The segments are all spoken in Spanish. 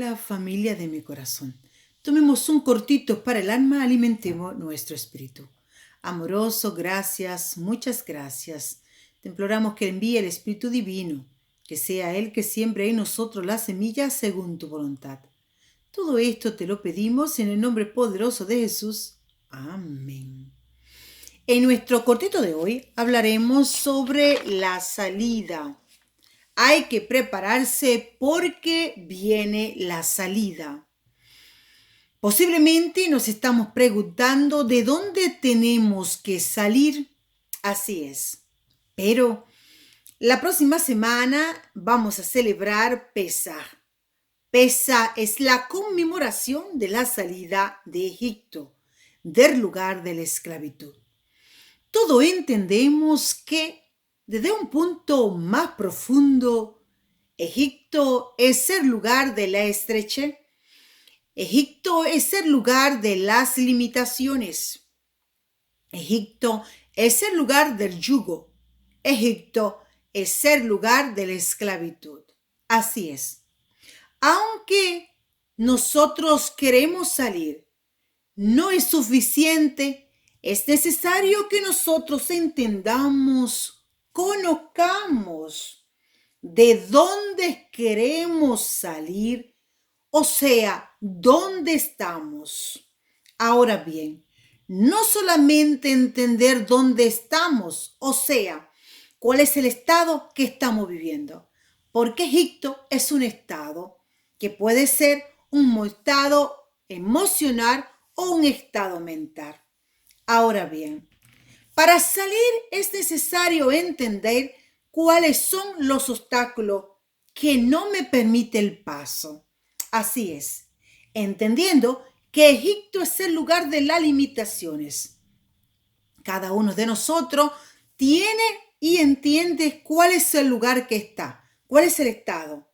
Hola familia de mi corazón. Tomemos un cortito para el alma, alimentemos nuestro espíritu. Amoroso, gracias, muchas gracias. Te imploramos que envíe el Espíritu Divino, que sea Él que siembre en nosotros la semilla según tu voluntad. Todo esto te lo pedimos en el nombre poderoso de Jesús. Amén. En nuestro cortito de hoy hablaremos sobre la salida. Hay que prepararse porque viene la salida. Posiblemente nos estamos preguntando de dónde tenemos que salir. Así es. Pero la próxima semana vamos a celebrar Pesaj. Pesaj es la conmemoración de la salida de Egipto, del lugar de la esclavitud. Todos entendemos que desde un punto más profundo, Egipto es el lugar de la estrechez. Egipto es el lugar de las limitaciones. Egipto es el lugar del yugo. Egipto es el lugar de la esclavitud. Así es. Aunque nosotros queremos salir, no es suficiente. Es necesario que nosotros entendamos, conozcamos de dónde queremos salir, o sea, dónde estamos. Ahora bien, no solamente entender dónde estamos, o sea, cuál es el estado que estamos viviendo, porque Egipto es un estado que puede ser un estado emocional o un estado mental. Ahora bien, para salir es necesario entender cuáles son los obstáculos que no me permiten el paso. Así es, entendiendo que Egipto es el lugar de las limitaciones. Cada uno de nosotros tiene y entiende cuál es el lugar que está, cuál es el estado,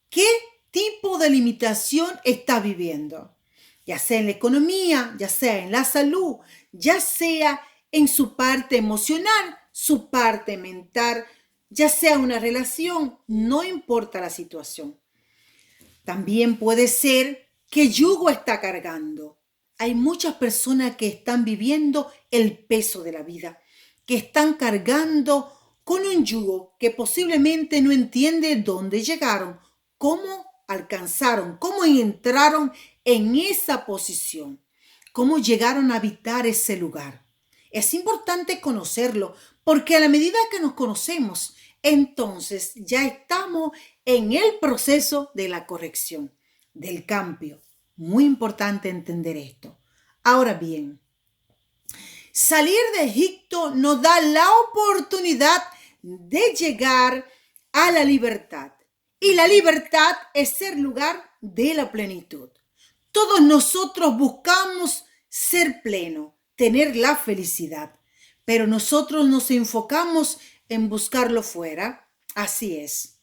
qué tipo de limitación está viviendo, ya sea en la economía, ya sea en la salud, ya sea en su parte emocional, su parte mental, ya sea una relación, no importa la situación. También puede ser que yugo está cargando. Hay muchas personas que están viviendo el peso de la vida, que están cargando con un yugo que posiblemente no entiende dónde llegaron, cómo alcanzaron, cómo entraron en esa posición, cómo llegaron a habitar ese lugar. Es importante conocerlo porque a la medida que nos conocemos, entonces ya estamos en el proceso de la corrección, del cambio. Muy importante entender esto. Ahora bien, salir de Egipto nos da la oportunidad de llegar a la libertad. Y la libertad es el lugar de la plenitud. Todos nosotros buscamos ser pleno, tener la felicidad, pero nosotros nos enfocamos en buscarlo fuera. Así es.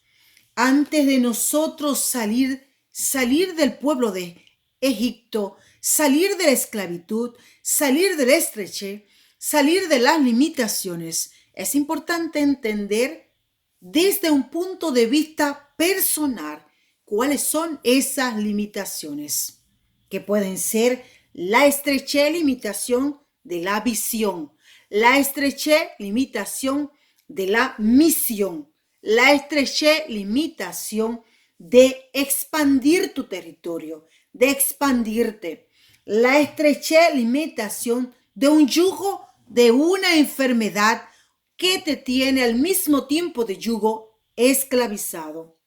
Antes de nosotros salir del pueblo de Egipto, salir de la esclavitud, salir de la estrechez, salir de las limitaciones, es importante entender desde un punto de vista personal cuáles son esas limitaciones, que pueden ser la estrechez, limitación de la visión, la estrechez, limitación de la misión, la estrechez, limitación de expandir tu territorio, de expandirte, la estrechez, limitación de un yugo, de una enfermedad que te tiene al mismo tiempo de yugo esclavizado,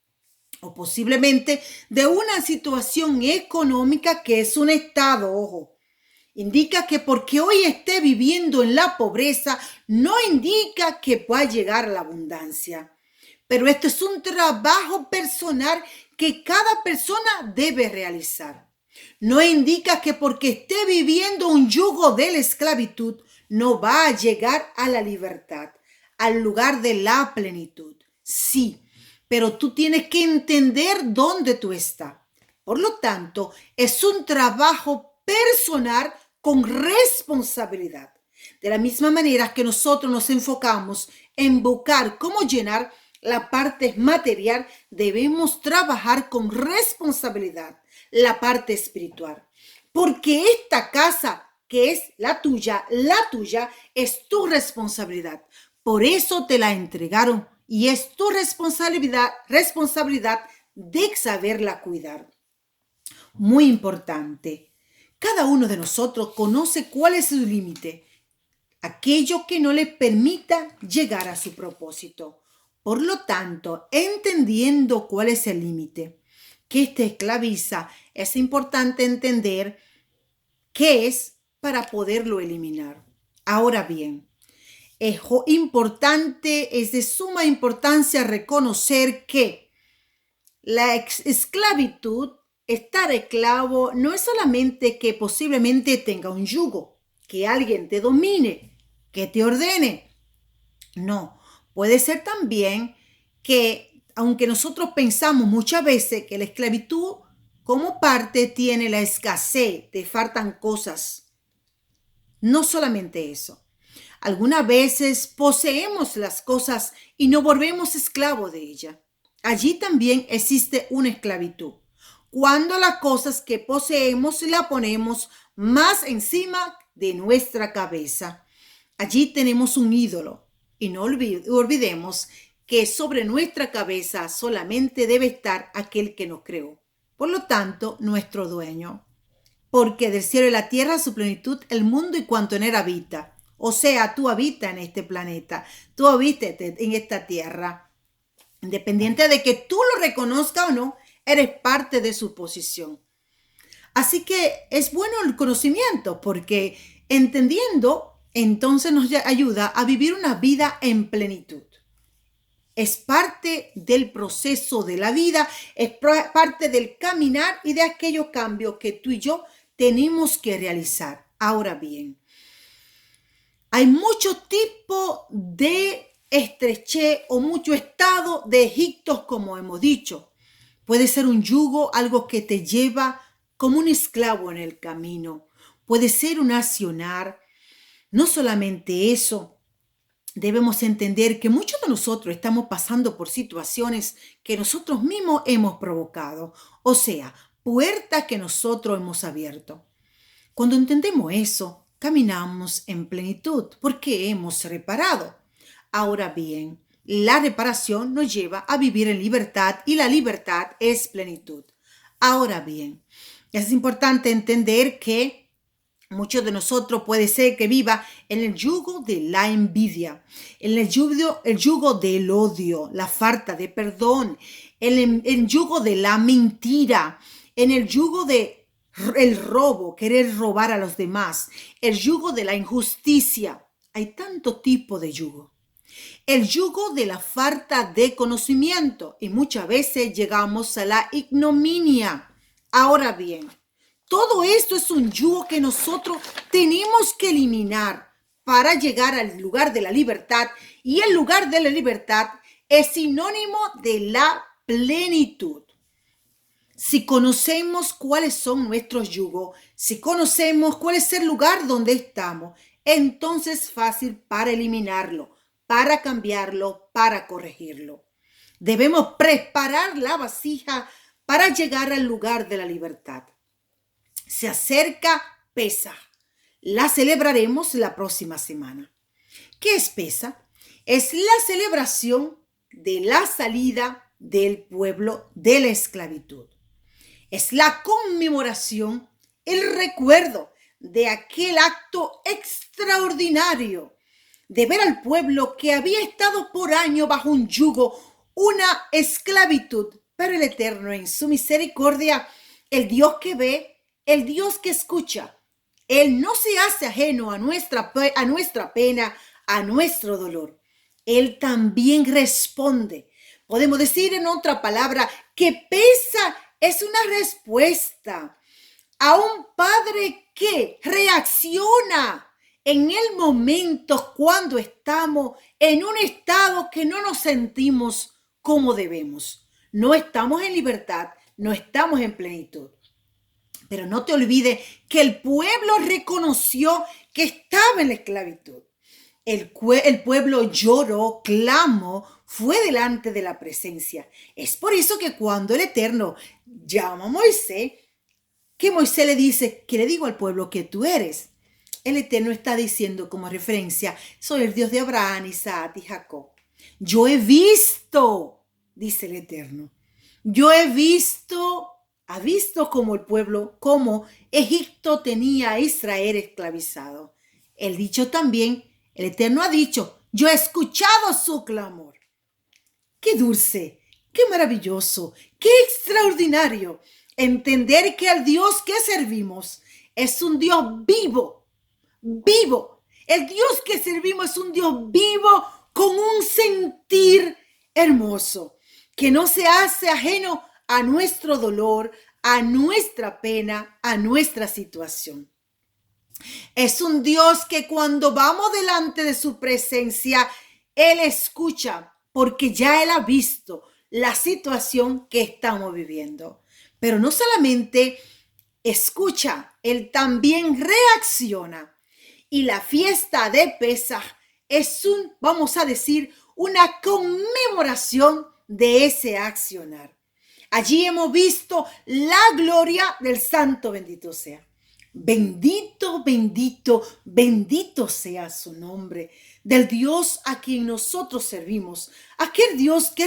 o posiblemente de una situación económica que es un estado, ojo. Indica que porque hoy esté viviendo en la pobreza, no indica que va a llegar la abundancia. Pero esto es un trabajo personal que cada persona debe realizar. No indica que porque esté viviendo un yugo de la esclavitud, no va a llegar a la libertad, al lugar de la plenitud. Sí, pero tú tienes que entender dónde tú estás. Por lo tanto, es un trabajo personal con responsabilidad. De la misma manera que nosotros nos enfocamos en buscar cómo llenar la parte material, debemos trabajar con responsabilidad la parte espiritual. Porque esta casa que es la tuya es tu responsabilidad. Por eso te la entregaron y es tu responsabilidad de saberla cuidar. Muy importante. Cada uno de nosotros conoce cuál es su límite, aquello que no le permita llegar a su propósito. Por lo tanto, entendiendo cuál es el límite que te esclaviza, es importante entender qué es para poderlo eliminar. Ahora bien, es de suma importancia reconocer que la esclavitud, estar esclavo, no es solamente que posiblemente tenga un yugo, que alguien te domine, que te ordene. No, puede ser también que, aunque nosotros pensamos muchas veces que la esclavitud como parte tiene la escasez, te faltan cosas. No solamente eso. Algunas veces poseemos las cosas y nos volvemos esclavos de ellas. Allí también existe una esclavitud. Cuando las cosas que poseemos las ponemos más encima de nuestra cabeza. Allí tenemos un ídolo. Y no olvidemos que sobre nuestra cabeza solamente debe estar aquel que nos creó. Por lo tanto, nuestro dueño. Porque del cielo y la tierra su plenitud, el mundo y cuanto en él habita. O sea, tú habitas en este planeta, tú habitas en esta tierra. Independiente de que tú lo reconozcas o no, eres parte de su posición. Así que es bueno el conocimiento porque entendiendo, entonces nos ayuda a vivir una vida en plenitud. Es parte del proceso de la vida, es parte del caminar y de aquellos cambios que tú y yo tenemos que realizar. Ahora bien, hay muchos tipos de estrechez o mucho estado de Egipto, como hemos dicho. Puede ser un yugo, algo que te lleva como un esclavo en el camino. Puede ser un accionar. No solamente eso, debemos entender que muchos de nosotros estamos pasando por situaciones que nosotros mismos hemos provocado. O sea, puertas que nosotros hemos abierto. Cuando entendemos eso, caminamos en plenitud porque hemos reparado. Ahora bien, la reparación nos lleva a vivir en libertad y la libertad es plenitud. Ahora bien, es importante entender que muchos de nosotros puede ser que viva en el yugo de la envidia, en el yugo del odio, la falta de perdón, en el yugo de la mentira, en el yugo de el robo, querer robar a los demás, el yugo de la injusticia. Hay tanto tipo de yugo. El yugo de la falta de conocimiento y muchas veces llegamos a la ignominia. Ahora bien, todo esto es un yugo que nosotros tenemos que eliminar para llegar al lugar de la libertad y el lugar de la libertad es sinónimo de la plenitud. Si conocemos cuáles son nuestros yugos, si conocemos cuál es el lugar donde estamos, entonces es fácil para eliminarlo, para cambiarlo, para corregirlo. Debemos preparar la vasija para llegar al lugar de la libertad. Se acerca Pesaj. La celebraremos la próxima semana. ¿Qué es Pesaj? Es la celebración de la salida del pueblo de la esclavitud. Es la conmemoración, el recuerdo de aquel acto extraordinario de ver al pueblo que había estado por años bajo un yugo, una esclavitud, pero el Eterno en su misericordia, el Dios que ve, el Dios que escucha, Él no se hace ajeno a nuestra pena, a nuestro dolor. Él también responde. Podemos decir en otra palabra que Pesaj es una respuesta a un padre que reacciona en el momento cuando estamos en un estado que no nos sentimos como debemos. No estamos en libertad, no estamos en plenitud. Pero no te olvides que el pueblo reconoció que estaba en la esclavitud. El pueblo lloró, clamó, fue delante de la presencia. Es por eso que cuando el Eterno llama a Moisés, que Moisés le dice, que le digo al pueblo que tú eres. El Eterno está diciendo como referencia, soy el Dios de Abraham, Isaac y Jacob. Yo he visto, dice el Eterno, yo he visto, ha visto como el pueblo, como Egipto tenía a Israel esclavizado. El dicho también, el Eterno ha dicho, yo he escuchado su clamor. Qué dulce, qué maravilloso, qué extraordinario entender que el Dios que servimos es un Dios vivo, vivo. El Dios que servimos es un Dios vivo con un sentir hermoso, que no se hace ajeno a nuestro dolor, a nuestra pena, a nuestra situación. Es un Dios que cuando vamos delante de su presencia, Él escucha porque ya Él ha visto la situación que estamos viviendo. Pero no solamente escucha, Él también reacciona. Y la fiesta de Pesaj es vamos a decir, una conmemoración de ese accionar. Allí hemos visto la gloria del Santo bendito sea. Bendito, bendito, bendito sea su nombre, del Dios a quien nosotros servimos, aquel Dios que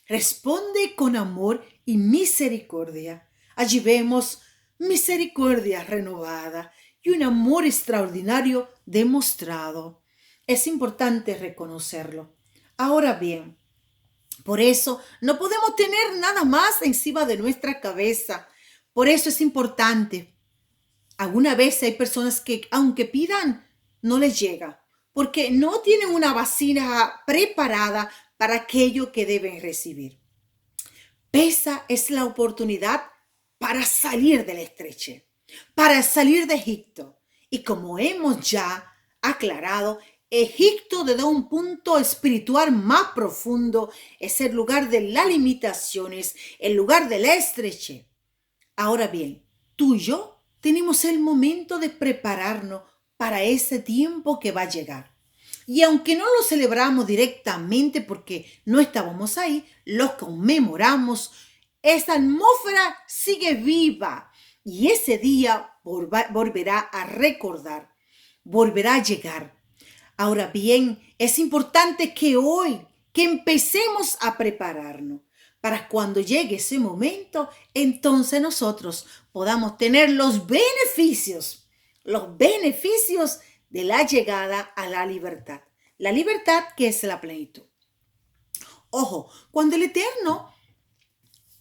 responde con amor y misericordia. Allí vemos misericordia renovada y un amor extraordinario demostrado. Es importante reconocerlo. Ahora bien, por eso no podemos tener nada más encima de nuestra cabeza. Por eso es importante. Alguna vez hay personas que aunque pidan, no les llega, porque no tienen una vasija preparada para aquello que deben recibir. Pesa es la oportunidad para salir del estreche, para salir de Egipto. Y como hemos ya aclarado, Egipto desde un punto espiritual más profundo es el lugar de las limitaciones, el lugar del estreche. Ahora bien, tú y yo tenemos el momento de prepararnos para ese tiempo que va a llegar. Y aunque no lo celebramos directamente porque no estábamos ahí, lo conmemoramos, esa atmósfera sigue viva y ese día volverá a recordar, volverá a llegar. Ahora bien, es importante que hoy, que empecemos a prepararnos para cuando llegue ese momento, entonces nosotros podamos tener los beneficios de la llegada a la libertad. La libertad que es la plenitud. Ojo, cuando el Eterno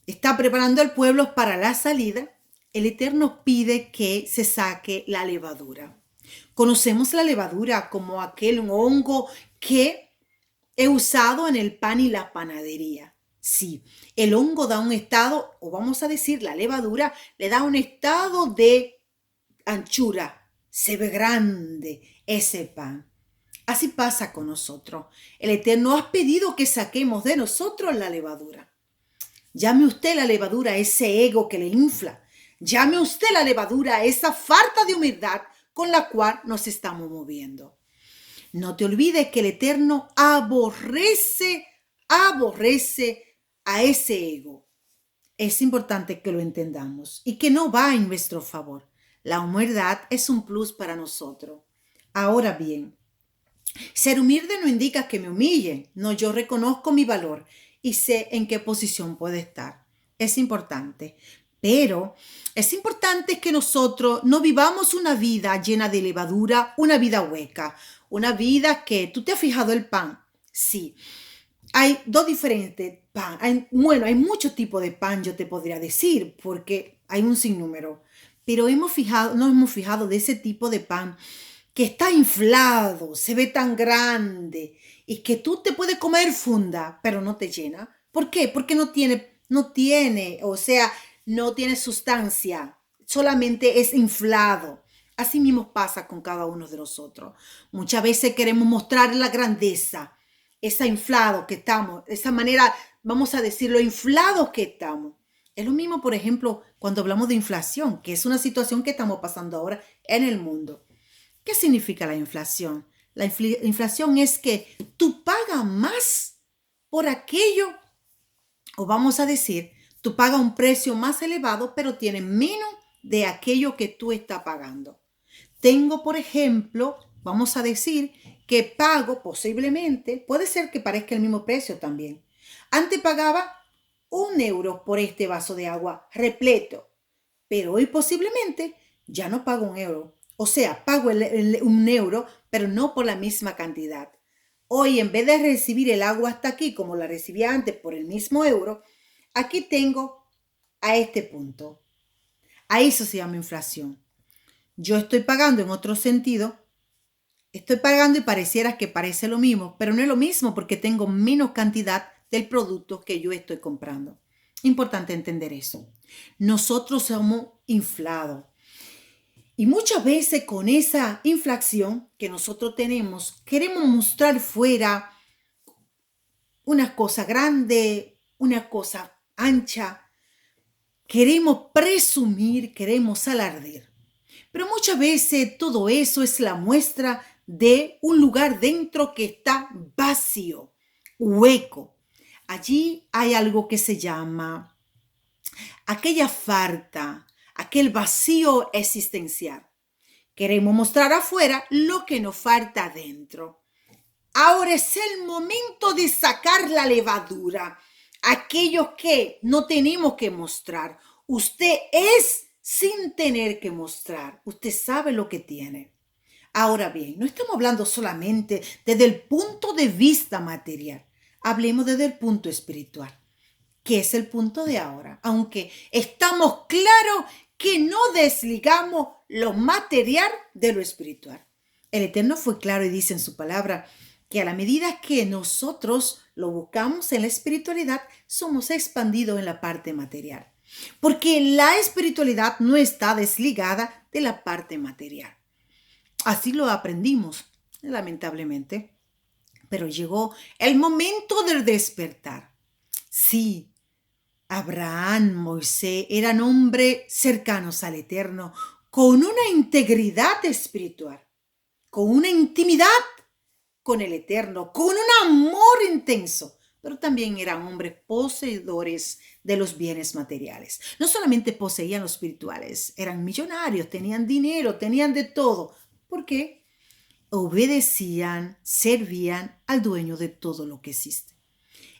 está preparando al pueblo para la salida, el Eterno pide que se saque la levadura. Conocemos la levadura como aquel hongo que he usado en el pan y la panadería. Sí, el hongo da un estado, o vamos a decir la levadura, le da un estado de anchura. Se ve grande ese pan. Así pasa con nosotros. El Eterno ha pedido que saquemos de nosotros la levadura. Llame usted la levadura a ese ego que le infla. Llame usted la levadura a esa falta de humildad con la cual nos estamos moviendo. No te olvides que el Eterno aborrece a ese ego. Es importante que lo entendamos y que no va en nuestro favor. La humildad es un plus para nosotros. Ahora bien, ser humilde no indica que me humille. No, yo reconozco mi valor y sé en qué posición puedo estar. Es importante. Pero es importante que nosotros no vivamos una vida llena de levadura, una vida hueca, una vida que tú te has fijado el pan. Sí, hay dos diferentes pan. Hay muchos tipos de pan, yo te podría decir, porque hay un sinnúmero. Pero nos hemos fijado de ese tipo de pan que está inflado, se ve tan grande y que tú te puedes comer funda, pero no te llena. ¿Por qué? Porque no tiene sustancia, solamente es inflado. Así mismo pasa con cada uno de nosotros. Muchas veces queremos mostrar la grandeza, esa inflado que estamos, esa manera, vamos a decirlo, inflado que estamos. Es lo mismo, por ejemplo, cuando hablamos de inflación, que es una situación que estamos pasando ahora en el mundo. ¿Qué significa la inflación? La inflación es que tú pagas más por aquello, o vamos a decir, tú pagas un precio más elevado, pero tienes menos de aquello que tú estás pagando. Tengo, por ejemplo, vamos a decir que pago posiblemente, puede ser que parezca el mismo precio también. Antes pagaba 1 euro por este vaso de agua repleto, pero hoy posiblemente ya no pago 1 euro. O sea, pago 1 euro, pero no por la misma cantidad. Hoy, en vez de recibir el agua hasta aquí, como la recibía antes por el mismo euro, aquí tengo a este punto. A eso se llama inflación. Yo estoy pagando en otro sentido, estoy pagando y pareciera que parece lo mismo, pero no es lo mismo porque tengo menos cantidad del producto que yo estoy comprando. Importante entender eso. Nosotros somos inflados. Y muchas veces con esa inflación que nosotros tenemos, queremos mostrar fuera una cosa grande, una cosa ancha. Queremos presumir, queremos alardear. Pero muchas veces todo eso es la muestra de un lugar dentro que está vacío, hueco. Allí hay algo que se llama aquella falta, aquel vacío existencial. Queremos mostrar afuera lo que nos falta adentro. Ahora es el momento de sacar la levadura, aquellos que no tenemos que mostrar. Usted es sin tener que mostrar. Usted sabe lo que tiene. Ahora bien, no estamos hablando solamente desde el punto de vista material. Hablemos desde el punto espiritual, que es el punto de ahora. Aunque estamos claros que no desligamos lo material de lo espiritual. El Eterno fue claro y dice en su palabra que a la medida que nosotros lo buscamos en la espiritualidad, somos expandidos en la parte material. Porque la espiritualidad no está desligada de la parte material. Así lo aprendimos, lamentablemente. Pero llegó el momento del despertar. Sí, Abraham, Moisés eran hombres cercanos al Eterno, con una integridad espiritual, con una intimidad con el Eterno, con un amor intenso, pero también eran hombres poseedores de los bienes materiales. No solamente poseían los espirituales, eran millonarios, tenían dinero, tenían de todo. ¿Por qué? Obedecían, servían al dueño de todo lo que existe.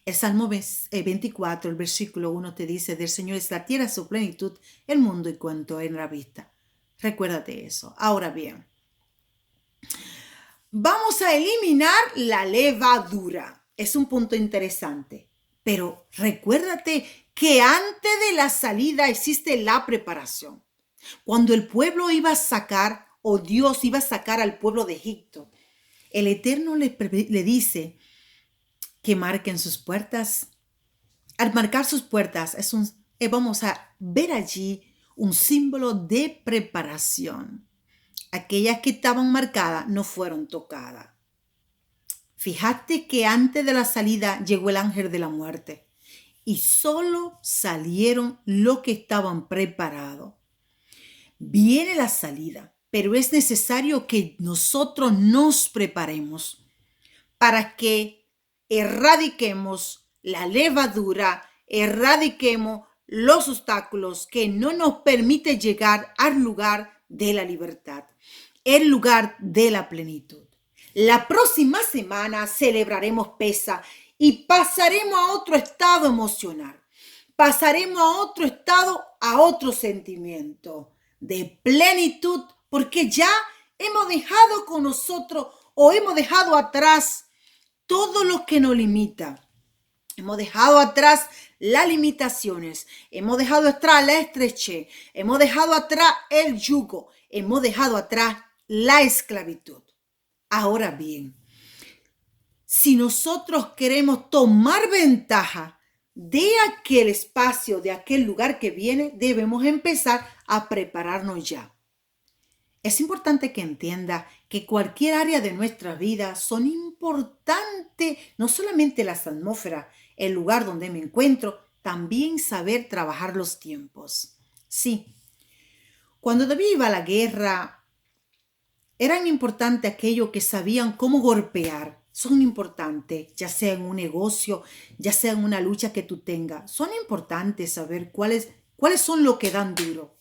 El Salmo 24, el versículo 1 te dice, del Señor es la tierra, su plenitud, el mundo y cuanto en la vista. Recuérdate eso. Ahora bien, vamos a eliminar la levadura. Es un punto interesante. Pero recuérdate que antes de la salida existe la preparación. Cuando el pueblo iba a sacar, o Dios iba a sacar al pueblo de Egipto, el Eterno le dice que marquen sus puertas. Al marcar sus puertas, vamos a ver allí un símbolo de preparación. Aquellas que estaban marcadas no fueron tocadas. Fíjate que antes de la salida llegó el ángel de la muerte y solo salieron los que estaban preparados. Viene la salida, pero es necesario que nosotros nos preparemos para que erradiquemos la levadura, erradiquemos los obstáculos que no nos permiten llegar al lugar de la libertad, el lugar de la plenitud. La próxima semana celebraremos Pesaj y pasaremos a otro estado emocional. Pasaremos a otro estado, a otro sentimiento de plenitud, porque ya hemos dejado con nosotros o hemos dejado atrás todo lo que nos limita. Hemos dejado atrás las limitaciones, hemos dejado atrás la estrechez, hemos dejado atrás el yugo, hemos dejado atrás la esclavitud. Ahora bien, si nosotros queremos tomar ventaja de aquel espacio, de aquel lugar que viene, debemos empezar a prepararnos ya. Es importante que entienda que cualquier área de nuestra vida son importantes, no solamente las atmósferas, el lugar donde me encuentro, también saber trabajar los tiempos. Sí, cuando David iba a la guerra, Eran importantes aquellos que sabían cómo golpear. Son importantes, ya sea en un negocio, ya sea en una lucha que tú tengas. Son importantes saber cuáles son los que dan duro.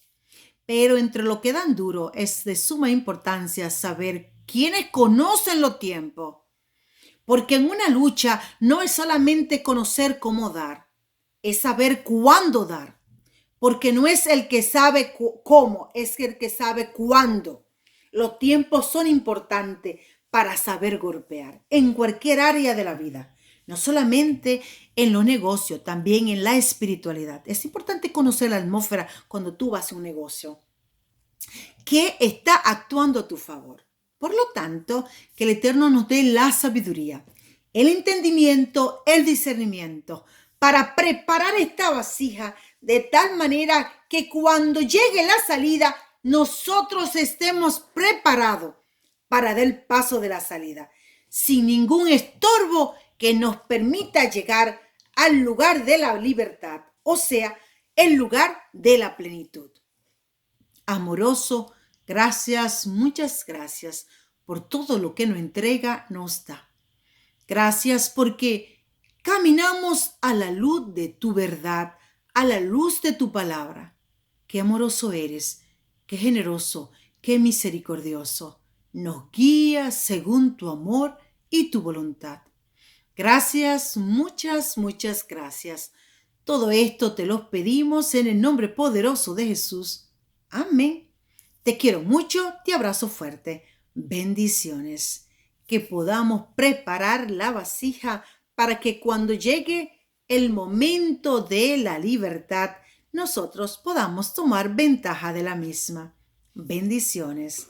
Pero entre lo que dan duro es de suma importancia saber quiénes conocen los tiempos. Porque en una lucha no es solamente conocer cómo dar, es saber cuándo dar. Porque no es el que sabe cómo, es el que sabe cuándo. Los tiempos son importantes para saber golpear en cualquier área de la vida. No solamente en los negocios, también en la espiritualidad. Es importante conocer la atmósfera cuando tú vas a un negocio que está actuando a tu favor. Por lo tanto, que el Eterno nos dé la sabiduría, el entendimiento, el discernimiento para preparar esta vasija de tal manera que cuando llegue la salida, nosotros estemos preparados para dar el paso de la salida, sin ningún estorbo que nos permita llegar al lugar de la libertad, o sea, el lugar de la plenitud. Amoroso, gracias, muchas gracias por todo lo que nos entrega, nos da. Gracias porque caminamos a la luz de tu verdad, a la luz de tu palabra. Qué amoroso eres, qué generoso, qué misericordioso. Nos guía según tu amor y tu voluntad. Gracias, muchas, muchas gracias. Todo esto te lo pedimos en el nombre poderoso de Jesús. Amén. Te quiero mucho, te abrazo fuerte. Bendiciones. Que podamos preparar la vasija para que cuando llegue el momento de la libertad, nosotros podamos tomar ventaja de la misma. Bendiciones.